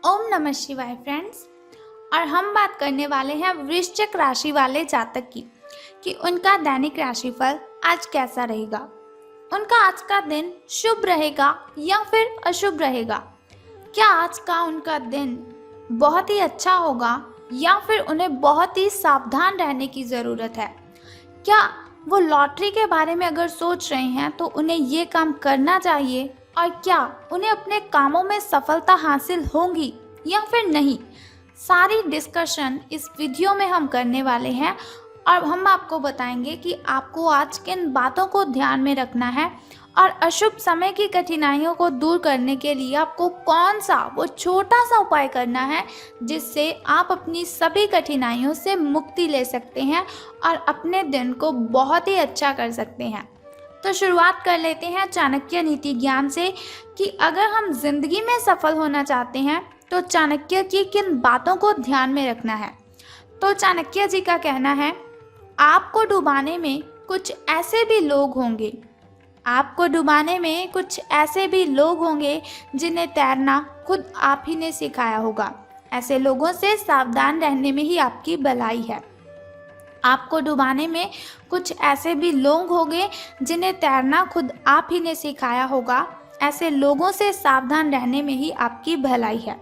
ओम नमः शिवाय फ्रेंड्स। और हम बात करने वाले हैं वृश्चिक राशि वाले जातक की कि उनका दैनिक राशिफल आज कैसा रहेगा। उनका आज का दिन शुभ रहेगा या फिर अशुभ रहेगा। क्या आज का उनका दिन बहुत ही अच्छा होगा या फिर उन्हें बहुत ही सावधान रहने की ज़रूरत है। क्या वो लॉटरी के बारे में अगर सोच रहे हैं तो उन्हें ये काम करना चाहिए, और क्या उन्हें अपने कामों में सफलता हासिल होगी या फिर नहीं। सारी डिस्कशन इस वीडियो में हम करने वाले हैं और हम आपको बताएंगे कि आपको आज किन बातों को ध्यान में रखना है और अशुभ समय की कठिनाइयों को दूर करने के लिए आपको कौन सा वो छोटा सा उपाय करना है जिससे आप अपनी सभी कठिनाइयों से मुक्ति ले सकते हैं और अपने दिन को बहुत ही अच्छा कर सकते हैं। तो शुरुआत कर लेते हैं चाणक्य नीति ज्ञान से कि अगर हम जिंदगी में सफल होना चाहते हैं तो चाणक्य की किन बातों को ध्यान में रखना है। तो चाणक्य जी का कहना है, आपको डुबाने में कुछ ऐसे भी लोग होंगे, आपको डुबाने में कुछ ऐसे भी लोग होंगे जिन्हें तैरना खुद आप ही ने सिखाया होगा। ऐसे लोगों से सावधान रहने में ही आपकी भलाई है। आपको डुबाने में कुछ ऐसे भी लोग होंगे जिन्हें तैरना खुद आप ही ने सिखाया होगा। ऐसे लोगों से सावधान रहने में ही आपकी भलाई है।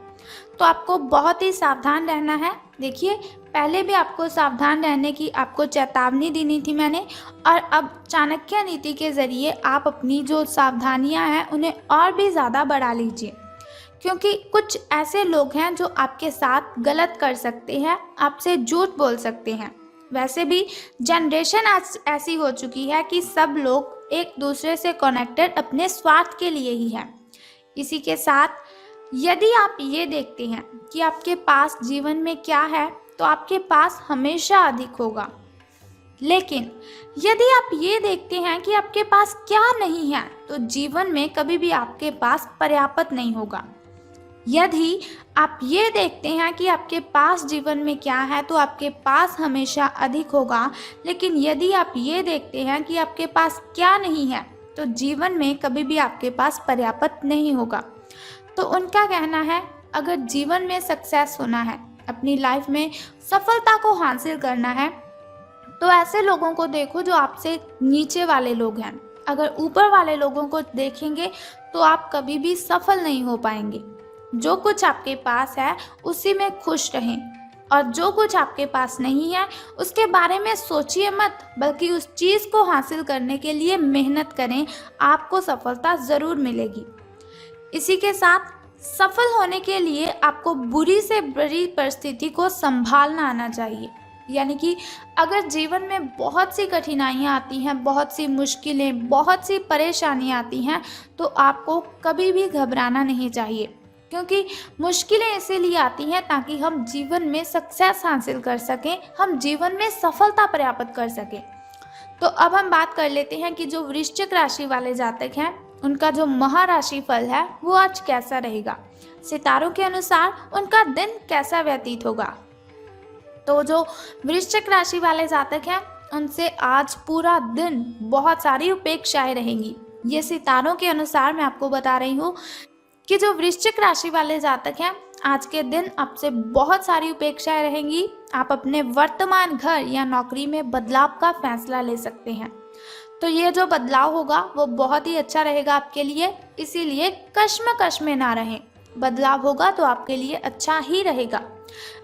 तो आपको बहुत ही सावधान रहना है। देखिए, पहले भी आपको सावधान रहने की आपको चेतावनी देनी थी मैंने, और अब चाणक्य नीति के ज़रिए आप अपनी जो सावधानियां हैं उन्हें और भी ज़्यादा बढ़ा लीजिए, क्योंकि कुछ ऐसे लोग हैं जो आपके साथ गलत कर सकते हैं, आपसे झूठ बोल सकते हैं। वैसे भी जनरेशन आज ऐसी हो चुकी है कि सब लोग एक दूसरे से कनेक्टेड अपने स्वार्थ के लिए ही हैं। इसी के साथ यदि आप ये देखते हैं कि आपके पास जीवन में क्या है तो आपके पास हमेशा अधिक होगा, लेकिन यदि आप ये देखते हैं कि आपके पास क्या नहीं है तो जीवन में कभी भी आपके पास पर्याप्त नहीं होगा। यदि आप ये देखते हैं कि आपके पास जीवन में क्या है तो आपके पास हमेशा अधिक होगा, लेकिन यदि आप ये देखते हैं कि आपके पास क्या नहीं है तो जीवन में कभी भी आपके पास पर्याप्त नहीं होगा। तो उनका कहना है, अगर जीवन में सक्सेस होना है, अपनी लाइफ में सफलता को हासिल करना है, तो ऐसे लोगों को देखो जो आपसे नीचे वाले लोग हैं। अगर ऊपर वाले लोगों को देखेंगे तो आप कभी भी सफल नहीं हो पाएंगे। जो कुछ आपके पास है उसी में खुश रहें, और जो कुछ आपके पास नहीं है उसके बारे में सोचिए मत, बल्कि उस चीज़ को हासिल करने के लिए मेहनत करें। आपको सफलता ज़रूर मिलेगी। इसी के साथ सफल होने के लिए आपको बुरी से बुरी परिस्थिति को संभालना आना चाहिए। यानी कि अगर जीवन में बहुत सी कठिनाइयाँ आती हैं, बहुत सी मुश्किलें, बहुत सी परेशानियाँ आती हैं, तो आपको कभी भी घबराना नहीं चाहिए, क्योंकि मुश्किलें इसीलिए आती हैं ताकि हम जीवन में सक्सेस हासिल कर सकें, हम जीवन में सफलता प्राप्त कर सकें। तो अब हम बात कर लेते हैं कि जो वृश्चिक राशि वाले जातक हैं उनका जो महाराशि फल है वो आज कैसा रहेगा। सितारों के अनुसार उनका दिन कैसा व्यतीत होगा। तो जो वृश्चिक राशि वाले जातक हैं उनसे आज पूरा दिन बहुत सारी उपेक्षाएं रहेंगी। ये सितारों के अनुसार मैं आपको बता रही हूँ कि जो वृश्चिक राशि वाले जातक हैं आज के दिन आपसे बहुत सारी उपेक्षाएं रहेंगी। आप अपने वर्तमान घर या नौकरी में बदलाव का फैसला ले सकते हैं। तो ये जो बदलाव होगा वो बहुत ही अच्छा रहेगा आपके लिए, इसीलिए कश्मकश में ना रहें। बदलाव होगा तो आपके लिए अच्छा ही रहेगा।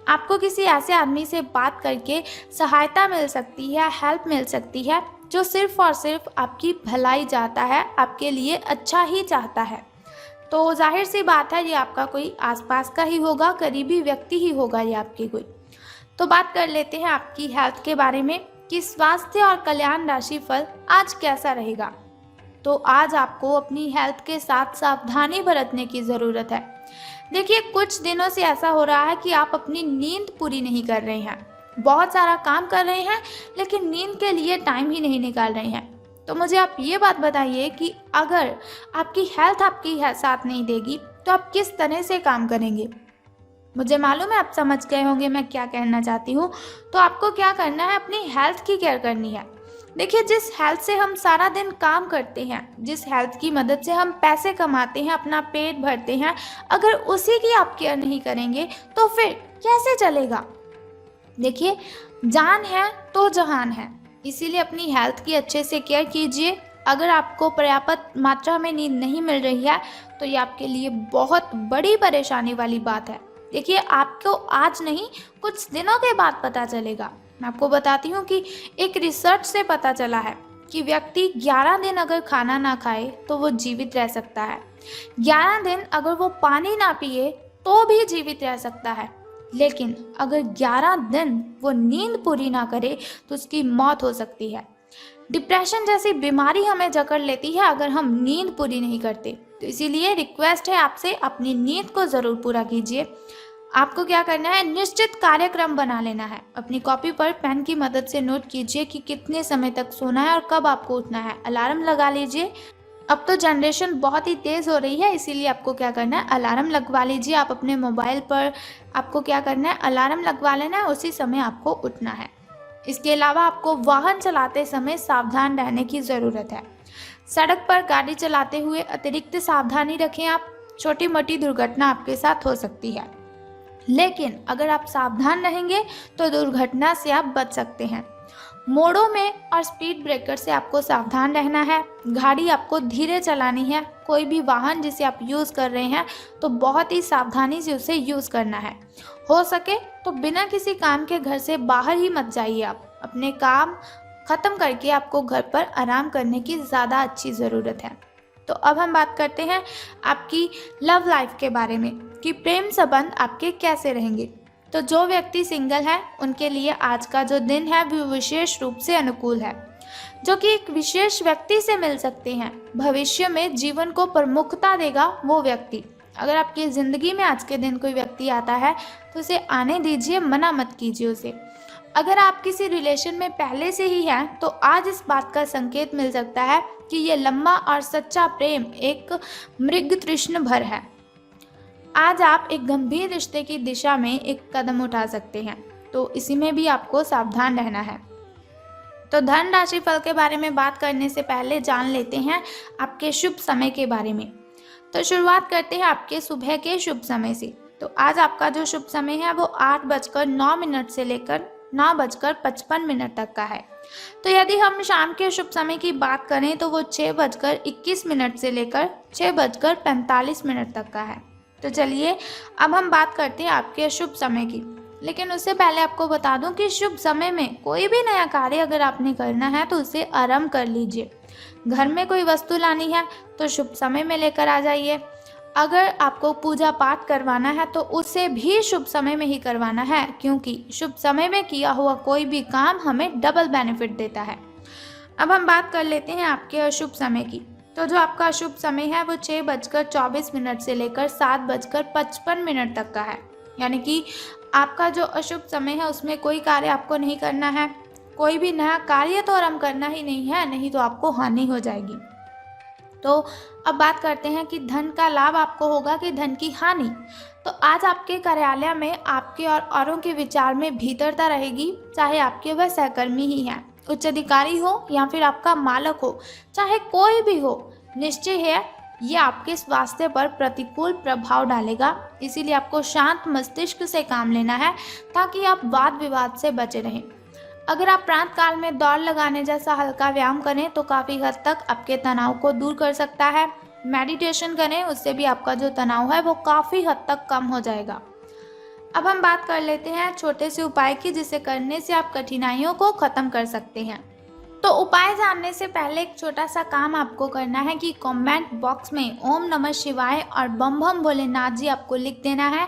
आपको किसी ऐसे आदमी से बात करके सहायता मिल सकती है, हेल्प मिल सकती है, जो सिर्फ और सिर्फ आपकी भलाई चाहता है, आपके लिए अच्छा ही चाहता है। तो जाहिर सी बात है ये आपका कोई आसपास का ही होगा, करीबी व्यक्ति ही होगा ये आपकी कोई। तो बात कर लेते हैं आपकी हेल्थ के बारे में कि स्वास्थ्य और कल्याण राशि फल आज कैसा रहेगा। तो आज आपको अपनी हेल्थ के साथ सावधानी बरतने की ज़रूरत है। देखिए, कुछ दिनों से ऐसा हो रहा है कि आप अपनी नींद पूरी नहीं कर रहे हैं, बहुत सारा काम कर रहे हैं लेकिन नींद के लिए टाइम ही नहीं निकाल रहे हैं। तो मुझे आप ये बात बताइए कि अगर आपकी हेल्थ आपकी साथ नहीं देगी तो आप किस तरह से काम करेंगे। मुझे मालूम है आप समझ गए होंगे मैं क्या कहना चाहती हूँ। तो आपको क्या करना है, अपनी हेल्थ की केयर करनी है। देखिए, जिस हेल्थ से हम सारा दिन काम करते हैं, जिस हेल्थ की मदद से हम पैसे कमाते हैं, अपना पेट भरते हैं, अगर उसी की आप केयर नहीं करेंगे तो फिर कैसे चलेगा। देखिए, जान है तो जहान है, इसीलिए अपनी हेल्थ की अच्छे से केयर कीजिए। अगर आपको पर्याप्त मात्रा में नींद नहीं मिल रही है तो ये आपके लिए बहुत बड़ी परेशानी वाली बात है। देखिए, आपको आज नहीं कुछ दिनों के बाद पता चलेगा। मैं आपको बताती हूँ कि एक रिसर्च से पता चला है कि व्यक्ति 11 दिन अगर खाना ना खाए तो वो जीवित रह सकता है। 11 दिन अगर वो पानी ना पिए तो भी जीवित रह सकता है। लेकिन अगर 11 दिन वो नींद पूरी ना करे तो उसकी मौत हो सकती है। डिप्रेशन जैसी बीमारी हमें जकड़ लेती है अगर हम नींद पूरी नहीं करते। तो इसीलिए रिक्वेस्ट है आपसे, अपनी नींद को ज़रूर पूरा कीजिए। आपको क्या करना है, निश्चित कार्यक्रम बना लेना है। अपनी कॉपी पर पेन की मदद से नोट कीजिए कि कितने समय तक सोना है और कब आपको उठना है। अलार्म लगा लीजिए। अब तो जनरेशन बहुत ही तेज़ हो रही है, इसीलिए आपको क्या करना है, अलार्म लगवा लीजिए। आप अपने मोबाइल पर आपको क्या करना है, अलार्म लगवा लेना है, उसी समय आपको उठना है। इसके अलावा आपको वाहन चलाते समय सावधान रहने की ज़रूरत है। सड़क पर गाड़ी चलाते हुए अतिरिक्त सावधानी रखें आप। छोटी मोटी दुर्घटना आपके साथ हो सकती है, लेकिन अगर आप सावधान रहेंगे तो दुर्घटना से आप बच सकते हैं। मोड़ों में और स्पीड ब्रेकर से आपको सावधान रहना है। गाड़ी आपको धीरे चलानी है। कोई भी वाहन जिसे आप यूज़ कर रहे हैं तो बहुत ही सावधानी से उसे यूज़ करना है। हो सके तो बिना किसी काम के घर से बाहर ही मत जाइए। आप अपने काम ख़त्म करके आपको घर पर आराम करने की ज़्यादा अच्छी ज़रूरत है। तो अब हम बात करते हैं आपकी लव लाइफ के बारे में कि प्रेम संबंध आपके कैसे रहेंगे। तो जो व्यक्ति सिंगल है उनके लिए आज का जो दिन है वो विशेष रूप से अनुकूल है, जो कि एक विशेष व्यक्ति से मिल सकते हैं। भविष्य में जीवन को प्रमुखता देगा वो व्यक्ति। अगर आपकी ज़िंदगी में आज के दिन कोई व्यक्ति आता है तो उसे आने दीजिए, मना मत कीजिए उसे। अगर आप किसी रिलेशन में पहले से ही हैं तो आज इस बात का संकेत मिल सकता है कि ये लंबा और सच्चा प्रेम एक मृग तृष्ण भर है। आज आप एक गंभीर रिश्ते की दिशा में एक कदम उठा सकते हैं, तो इसी में भी आपको सावधान रहना है। तो धन राशि फल के बारे में बात करने से पहले जान लेते हैं आपके शुभ समय के बारे में। तो शुरुआत करते हैं आपके सुबह के शुभ समय से। तो आज आपका जो शुभ समय है वो 8:09 से लेकर 9:55 तक का है। तो यदि हम शाम के शुभ समय की बात करें तो वो 6:21 से लेकर 6:45 तक का है। तो चलिए अब हम बात करते हैं आपके शुभ समय की। लेकिन उससे पहले आपको बता दूं कि शुभ समय में कोई भी नया कार्य अगर आपने करना है तो उसे आरंभ कर लीजिए। घर में कोई वस्तु लानी है तो शुभ समय में लेकर आ जाइए। अगर आपको पूजा पाठ करवाना है तो उसे भी शुभ समय में ही करवाना है, क्योंकि शुभ समय में किया हुआ कोई भी काम हमें डबल बेनिफिट देता है। अब हम बात कर लेते हैं आपके अशुभ समय की। तो जो आपका अशुभ समय है वो 6:24 से लेकर 7:55 तक का है। यानी कि आपका जो अशुभ समय है उसमें कोई कार्य आपको नहीं करना है। कोई भी नया कार्य तो आरंभ करना ही नहीं है, नहीं तो आपको हानि हो जाएगी। तो अब बात करते हैं कि धन का लाभ आपको होगा कि धन की हानि। तो आज आपके कार्यालय में आपके और औरों के विचार में भीतरता रहेगी, चाहे आपके वह सहकर्मी ही हैं, उच्च अधिकारी हो या फिर आपका मालक हो, चाहे कोई भी हो। निश्चय है ये आपके स्वास्थ्य पर प्रतिकूल प्रभाव डालेगा। इसीलिए आपको शांत मस्तिष्क से काम लेना है ताकि आप वाद विवाद से बचे रहें। अगर आप प्रातः काल में दौड़ लगाने जैसा हल्का व्यायाम करें तो काफ़ी हद तक आपके तनाव को दूर कर सकता है। मेडिटेशन करें, उससे भी आपका जो तनाव है वो काफ़ी हद तक कम हो जाएगा। अब हम बात कर लेते हैं छोटे से उपाय की, जिसे करने से आप कठिनाइयों को ख़त्म कर सकते हैं। तो उपाय जानने से पहले एक छोटा सा काम आपको करना है कि कमेंट बॉक्स में ओम नमः शिवाय और बम बम भोलेनाथ जी आपको लिख देना है,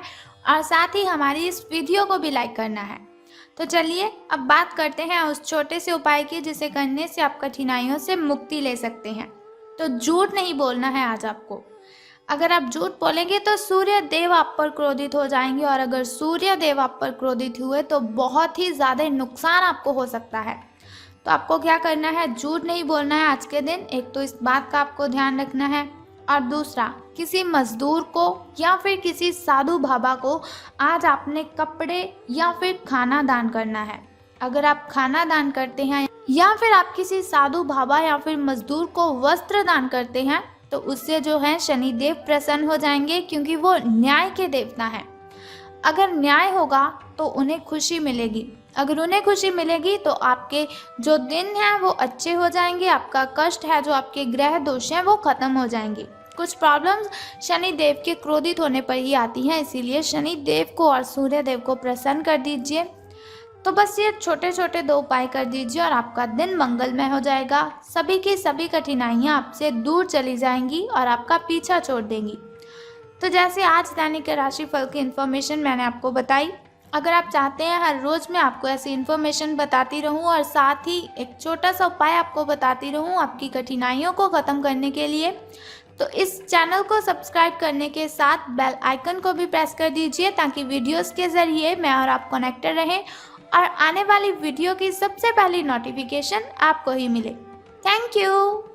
और साथ ही हमारी इस वीडियो को भी लाइक करना है। तो चलिए अब बात करते हैं उस छोटे से उपाय की, जिसे करने से आप कठिनाइयों से मुक्ति ले सकते हैं। तो झूठ नहीं बोलना है आज आपको। अगर आप झूठ बोलेंगे तो सूर्य देव आप पर क्रोधित हो जाएंगे, और अगर सूर्य देव आप पर क्रोधित हुए तो बहुत ही ज़्यादा नुकसान आपको हो सकता है। तो आपको क्या करना है, झूठ नहीं बोलना है आज के दिन। एक तो इस बात का आपको ध्यान रखना है, और दूसरा किसी मजदूर को या फिर किसी साधु बाबा को आज आपने कपड़े या फिर खाना दान करना है। अगर आप खाना दान करते हैं या फिर आप किसी साधु बाबा या फिर मजदूर को वस्त्र दान करते हैं तो उससे जो है शनिदेव प्रसन्न हो जाएंगे, क्योंकि वो न्याय के देवता हैं। अगर न्याय होगा तो उन्हें खुशी मिलेगी। अगर उन्हें खुशी मिलेगी तो आपके जो दिन हैं वो अच्छे हो जाएंगे, आपका कष्ट है, जो आपके ग्रह दोष हैं वो खत्म हो जाएंगे। कुछ प्रॉब्लम्स शनि देव के क्रोधित होने पर ही आती हैं, इसीलिए शनि देव को और सूर्य देव को प्रसन्न कर दीजिए। तो बस ये छोटे छोटे 2 उपाय कर दीजिए और आपका दिन मंगलमय हो जाएगा। सभी की सभी कठिनाइयाँ आपसे दूर चली जाएंगी और आपका पीछा छोड़ देंगी। तो जैसे आज दैनिक राशिफल की इन्फॉर्मेशन मैंने आपको बताई, अगर आप चाहते हैं हर रोज़ मैं आपको ऐसी इन्फॉर्मेशन बताती रहूं और साथ ही एक छोटा सा उपाय आपको बताती रहूं आपकी कठिनाइयों को ख़त्म करने के लिए, तो इस चैनल को सब्सक्राइब करने के साथ बेल आइकन को भी प्रेस कर दीजिए, ताकि वीडियोस के ज़रिए मैं और आप कनेक्टेड रहें और आने वाली वीडियो की सबसे पहली नोटिफिकेशन आपको ही मिले। Thank you.